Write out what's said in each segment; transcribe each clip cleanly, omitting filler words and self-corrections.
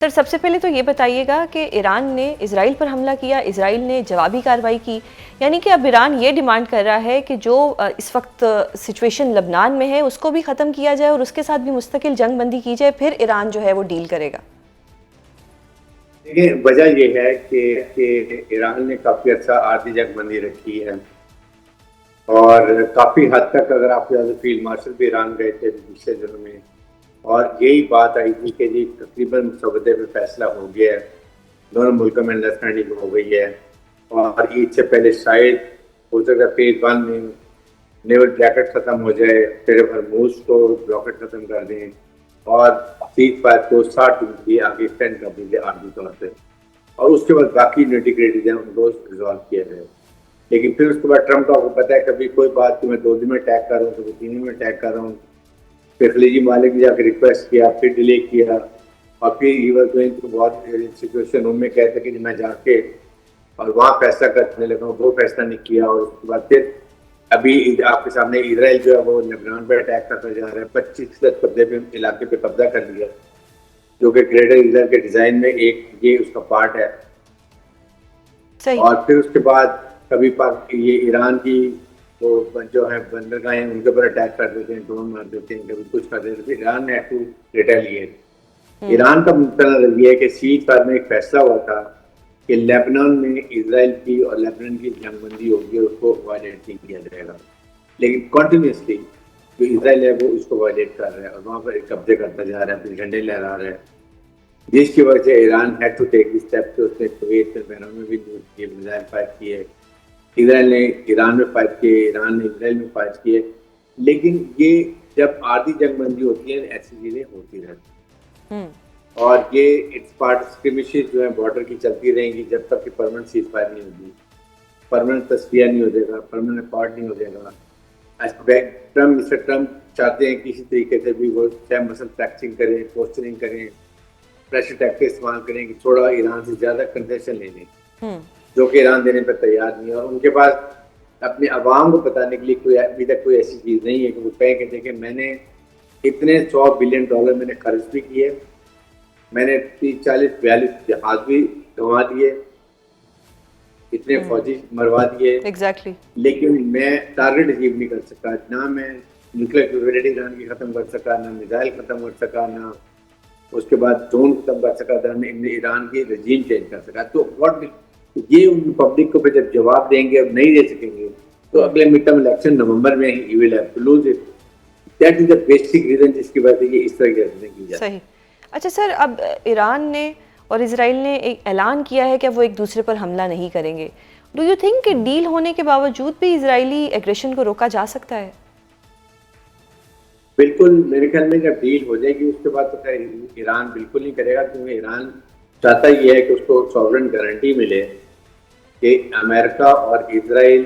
Sir सबसे पहले तो ये बताइएगा कि ईरान ने इजराइल पर हमला किया, इजराइल ने जवाबी कार्रवाई की, यानी कि अब ईरान ये डिमांड कर रहा है कि जो इस वक्त सिचुएशन लबनान में है उसको भी ख़त्म किया जाए और उसके साथ भी मुस्तकिल जंग बंदी की जाए, फिर ईरान जो है वो डील करेगा। देखिए, वजह ये है कि ईरान ने काफ़ी अच्छा आर्थिक जंग बंदी रखी है और काफ़ी हद तक अगर आप फील्ड मार्शल भी ईरान गए थे पिछले दिनों में और यही बात आई थी कि जी तकरीबन मुसवदे पे फैसला हो गया है, दोनों मुल्कों में अंडरस्टैंडिंग हो गई है और ईद से पहले शायद हो सकता है फेज 1 में नेवल ब्लॉकेट ख़त्म हो जाए, फिर हरमूज को ब्लॉकेट ख़त्म कर दें और सीज फायर को 60 दिन के लिए आगे एक्सटेंड कर दीजिए आर्मी तौर पर और उसके बाद बाकी इंटीग्रेटेड हैं उनको रिजॉल्व किया जाए। लेकिन फिर उसके बाद ट्रम्प को आपको पता है कभी कोई बात कि मैं 2 दिन में अटैक कर रहा हूँ, कभी 3 दिन में अटैक कर रहा हूँ, फिर खलीजी मालिक ने जाकर रिक्वेस्ट किया, फिर डिले किया और फिर ही वाज गोइंग टू बहुत सिचुएशन रूम में कहते कि मैं जाके और वहाँ फैसला करने लगा हूँ, वो फैसला नहीं किया और उसके बाद फिर अभी आपके सामने इसराइल जो है वो लेबनान पर अटैक करता जा रहा है, 25% कब्जे पे इलाके पे कब्जा कर लिया, जो कि ग्रेटर इसराइल के डिजाइन में एक ये उसका पार्ट है। सही। और फिर उसके बाद कभी ये ईरान की वो जो है बंदरगाह हैं उनके ऊपर अटैक कर देते हैं, ड्रोन मार देते हैं, कभी कुछ कर देते हैं। ईरान ने टू रिटेलिएट। ईरान का नजर ये है कि सीज फायर में एक फैसला हुआ था कि लेबनान में इसराइल की और लेबनान की जंगबंदी होगी और उसको वायलेट नहीं किया जाएगा, लेकिन कॉन्टिन्यूसली जो इसराइल है वो उसको वायलेट कर रहा है और वहाँ पर कब्जे करता जा रहा है, फिर झंडे लहरा रहा है, जिसकी वजह से Iran had to take this step कि उसने कुवैत में बहरान में भी ये मिसाइल फायर किए, इसराइल ने ईरान में फायर किए, ईरान ने इसराइल में फायर किए। लेकिन ये जब आधी जंगबंदी होती है ऐसी चीजें होती रहती और ये इट्स पार्ट स्क्रिमिशेस जो है बॉर्डर की चलती रहेंगी जब तक कि परमानेंट सीज फायर नहीं होगी, परमानेंट तस्वीर नहीं हो जाएगा, परमानेंट पार्ट नहीं हो जाएगा। मिस्टर ट्रम्प चाहते हैं किसी तरीके से भी वो चाहे मसल टैक्सिंग करें, पोस्टरिंग करें, प्रेशर टैक्टिक इस्तेमाल करें कि थोड़ा ईरान से ज्यादा कंसेशन ले लें, जो कि ईरान देने पर तैयार नहीं है और उनके पास अपने अवाम को बताने के लिए कोई अभी तक कोई ऐसी चीज नहीं है कि वो कहें कि देखिए मैंने इतने $100 बिलियन मैंने खर्च भी किए, मैंने 30-40-42 जहाज भी गंवा दिए, इतने फौजी मरवा दिए, एग्जैक्टली। लेकिन मैं टारगेट अचीव नहीं कर सका, ना मैं न्यूक्लियर कैपेबिलिटी ईरान की खत्म कर सका, ना मिसाइल खत्म कर सका, ना उसके बाद ड्रोन खत्म कर सका था, ईरान की रजीम चेंज कर सका। तो व्हाट ये उन पब्लिक को पे जब जवाब देंगे और नहीं दे सकेंगे तो अगले मिड टर्म इलेक्शन नवंबर में ही will have to lose it. That is the basic reason जिसकी वजह से ये इस तरह की हरकतें की जाती हैं। सही। अच्छा सर, अब ईरान ने और इजराइल ने एक ऐलान किया है कि वो एक दूसरे पर हमला नहीं करेंगे। डू यू थिंक कि डील होने के बावजूद भी इजरायली एग्रेशन को रोका जा सकता है? बिल्कुल, मेरे ख्याल में जब डील हो जाएगी उसके बाद तो खैर ईरान बिल्कुल नहीं करेगा, क्योंकि ईरान चाहता ये है कि उसको सॉवरेन गारंटी मिले कि अमेरिका और इजराइल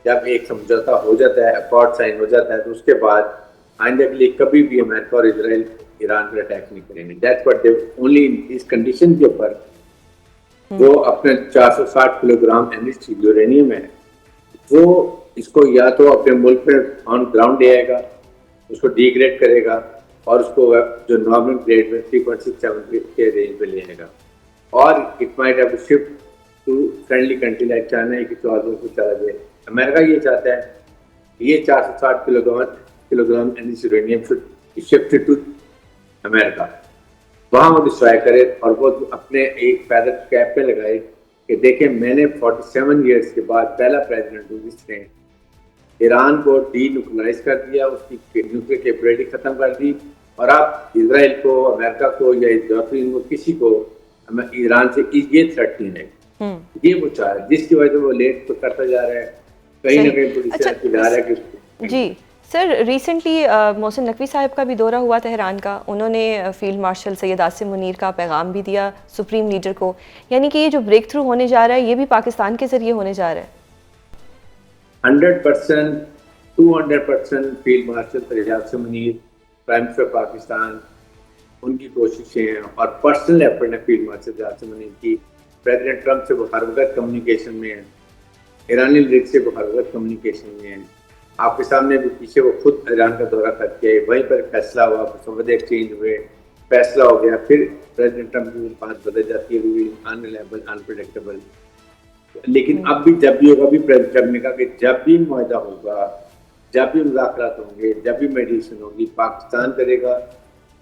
जब एक समझौता हो जाता है, अकॉर्ड साइन हो जाता है, तो उसके बाद आइंदा के लिए कभी भी अमेरिका और इजराइल ईरान पर अटैक नहीं करेंगे। दैट्स व्हाट दे ओनली इस कंडीशन के ऊपर वो अपने 460 किलोग्राम एनरिच्ड यूरेनियम है वो इसको या तो अपने मुल्क में ऑन ग्राउंड ले आएगा, उसको डिग्रेड करेगा और उसको जो नॉर्मल ग्रेड में 3.67 के रेंज में ले आएगा और it might have to shift to friendly country like China कि तो आदमी को चला जाए। अमेरिका ये चाहता है ये 460 kilogram uranium should shift to America, वहाँ वो डिस्ट्रॉय करे और वो अपने एक फैदर कैप में लगाए कि देखें मैंने 47 ईयर्स के बाद पहला प्रेसिडेंट हूँ जिसने ईरान को डीन्यूक्लियराइज कर दिया, उसकी न्यूक्लियर कैपेबिलिटी खत्म कर दी और आप इसराइल को, अमेरिका को या यूरोपियन को किसी को ईरान से ये थ्रेट नहीं है। ये वो चाह रहा है, जिसकी वजह से वो लेट तो करता जा रहा है, कहीं ना कहीं पुलिस जा रहा है कि जी सर, रिसेंटली मोहसिन नकवी साहब का भी दौरा हुआ तेहरान का, उन्होंने फील्ड मार्शल सैयद आसिम मुनीर का पैगाम भी दिया सुप्रीम लीडर को, यानी कि ये जो ब्रेक थ्रू होने जा रहा है ये भी पाकिस्तान के जरिए होने जा रहा है। 100%, 200% field marshal Syed Asim Munir, prime minister Pakistan, उनकी कोशिशें हैं और पर्सनल एफर्ट है फील्ड मार्शल सैयद आसिम मुनीर की। प्रेसिडेंट ट्रंप से वो हर वक्त कम्युनिकेशन में है, ईरानी लीडर से वो हर वक्त कम्युनिकेशन में है। आपके सामने भी पीछे वो खुद ईरान का दौरा करके वहीं पर फैसला हुआ, मुसव्वदे एक्सचेंज हुए, फैसला हो गया, फिर प्रेसिडेंट ट्रम्प की बात बदल जाती है, अनरिलायबल, अनप्रेडिक्टेबल। लेकिन अब भी जब भी होगा, अभी प्रेसिडेंट ट्रम्प ने कहा कि जब भी मुआहदा होगा, जब भी मुज़ाकरात होंगे, जब भी मेडिएशन होगी, पाकिस्तान करेगा,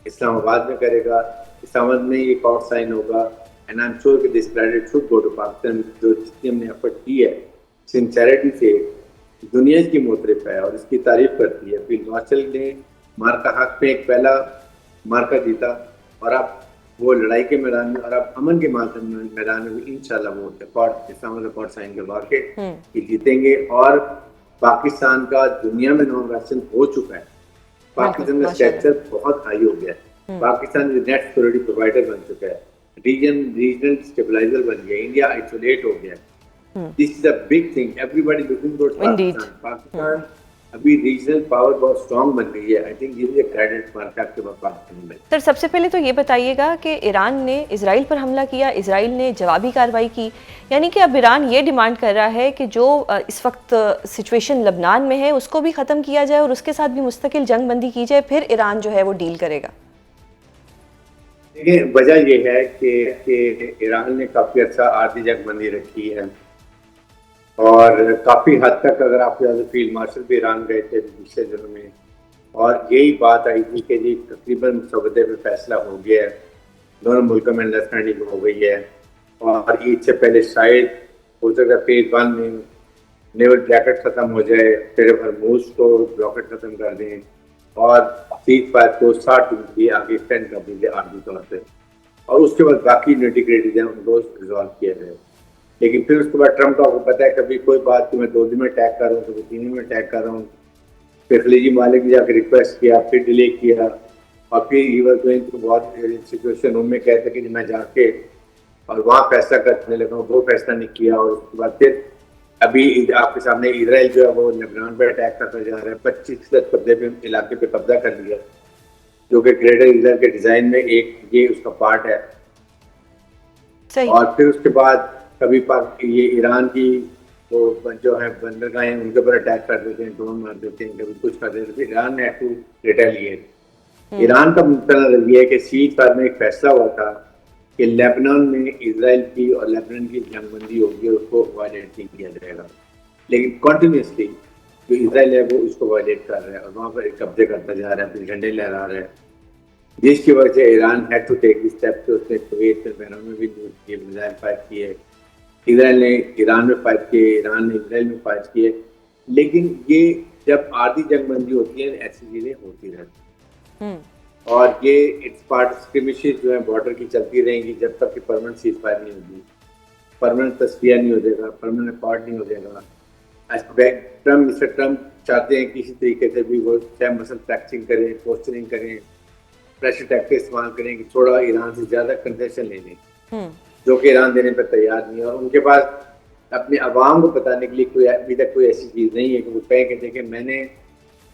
इस्लामाबाद में करेगा, इस्लामाबाद में एक और साइन होगा। एंड आई एम श्योर कि this credit should go to Pakistan, जो जितनी हमने एफर्ट की है सिंसेरिटी से, दुनिया की मोतरफ है और इसकी तारीफ करती है। फिर हिमाचल ने मार्का हक में एक पहला मार्का जीता, और अब वो लड़ाई के मैदान में और अब अमन के मैदान में भी इंशाल्लाह वो रिकॉर्ड साइन करवा के जीतेंगे। और पाकिस्तान का दुनिया में नाम रोशन हो चुका है, पाकिस्तान का स्टेचर बहुत हाई हो गया है, पाकिस्तान नेट सिक्योरिटी प्रोवाइडर बन चुका है, रीजनल स्टेबलाइजर बन गया, इंडिया आइसोलेट हो गया। This is a big thing, everybody looking towards Pakistan. Pakistan अभी रीजनल पावर बहुत स्ट्रांग बन गई है। आई थिंक ये भी क्रेडिट मार्केट के पाकिस्तान में। सर, सबसे पहले तो ये बताइएगा कि ईरान ने इजराइल पर हमला किया, इजराइल ने जवाबी कार्रवाई की, यानी कि अब ईरान ये डिमांड कर रहा है कि जो इस वक्त सिचुएशन लबनान में है उसको भी ख़त्म किया जाए और उसके साथ भी मुस्तकिल जंग बंदी की जाए, फिर ईरान जो है वो डील करेगा। देखिए, वजह ये है कि ईरान ने काफ़ी अच्छा आर्थिक जंग बंदी रखी है, और काफ़ी हद तक अगर आप याद, फील्ड मार्शल भी ईरान गए थे पिछले दिनों में, और यही बात आई थी कि जी तकरीबन सौदे पे फैसला हो गया है, दोनों मुल्कों में अंडरस्टैंडिंग हो गई है, और ईद से पहले शायद हो सकता है फेज 1 में नेवल ब्लॉकेट ख़त्म हो जाए, फिर हरमूज को ब्लॉकेट ख़त्म कर दें और सीज फायर को 60 दिन के लिए आगे एक्सटेंड कर दीजिए आर्मी तौर पर, और उसके बाद बाकी यूनिटिग्रेटेड हैं उनको रिजॉल्व किया जाए। लेकिन फिर उसके बाद ट्रम्प का आपको पता है, कभी कोई बात कि मैं 2 दिन में अटैक कर रहा हूँ, कभी 3 दिन में अटैक कर रहा हूँ, फिर खलीजी मालिक जाकर रिक्वेस्ट किया, फिर डिले किया, और फिर ही वाज गोइंग टू बहुत सिचुएशन रूम में कहते कि मैं जाके और वहाँ फैसला करने लगा हूँ, वो फैसला नहीं किया। और उसके बाद फिर अभी आपके सामने इसराइल जो है वो लेबनान पर अटैक करता जा रहा है, 25% कब्जे पे इलाके पे कब्जा कर लिया, जो कि ग्रेटर इसराइल के डिजाइन में एक ये उसका पार्ट है। सही। और फिर उसके बाद कभी ये ईरान की वो जो है बंदरगाहें उनके ऊपर अटैक कर देते हैं, ड्रोन मार देते हैं, कभी कुछ कर देते हैं। ईरान ने टू रिटेलिएट। ईरान का मतलब ये है कि सीज फायर में एक फैसला हुआ था कि लेबनान में इसराइल की और लेबनान की जंगबंदी होगी, उसको वायलेट नहीं किया जाएगा, लेकिन कॉन्टिन्यूसली जो इसराइल है वो उसको वायलेट कर रहा है और वहाँ पर कब्जे करता जा रहा है, अपने झंडे लहरा रहा है, जिसकी वजह से Iran had to take this step. तो उसने कुवैत में, बहरान में भी मिसाइल फायर किए, इसराइल ने ईरान में फायर किए, ईरान ने इसराइल में फायर किए। लेकिन ये जब आधी जंगबंदी होती है ऐसी चीजें होती रहती, और ये इट्स पार्ट स्क्रिमिशेस जो है बॉर्डर की चलती रहेंगी जब तक कि परमानेंट सीज फायर नहीं होगी, परमानेंट तस्फिया नहीं हो जाएगा, परमानेंट पार्ट नहीं हो जाएगा। मिस्टर ट्रम्प चाहते हैं किसी तरीके से भी वो चाहे मसल टैक्सिंग करें, पोस्टरिंग करें, प्रेशर टैक्टिक इस्तेमाल करें कि थोड़ा ईरान से ज्यादा कंसेशन ले लें, जो कि ईरान देने पर तैयार नहीं है। और उनके पास अपने अवाम को बताने के लिए कोई अभी तक कोई ऐसी चीज़ नहीं है कि वो कहें कि देखिए मैंने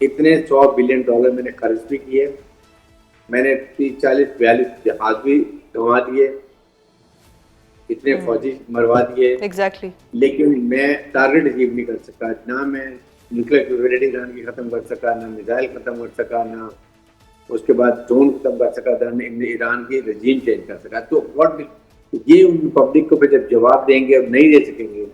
इतने $100 बिलियन मैंने खर्च भी किए, मैंने 30-40-42 जहाज भी गंवा दिए, इतने फौजी मरवा दिए, एग्जैक्टली, लेकिन मैं टारगेट अचीव नहीं कर सका। ना मैं न्यूक्लियर कैपेबिलिटी ईरान की ख़त्म कर सका, ना मिसाइल ख़त्म कर सका, ना उसके बाद ड्रोन खत्म कर सका था, ईरान की रजीम चेंज कर सका। तो व्हाट ये उन पब्लिक को जब जवाब देंगे और नहीं दे सकेंगे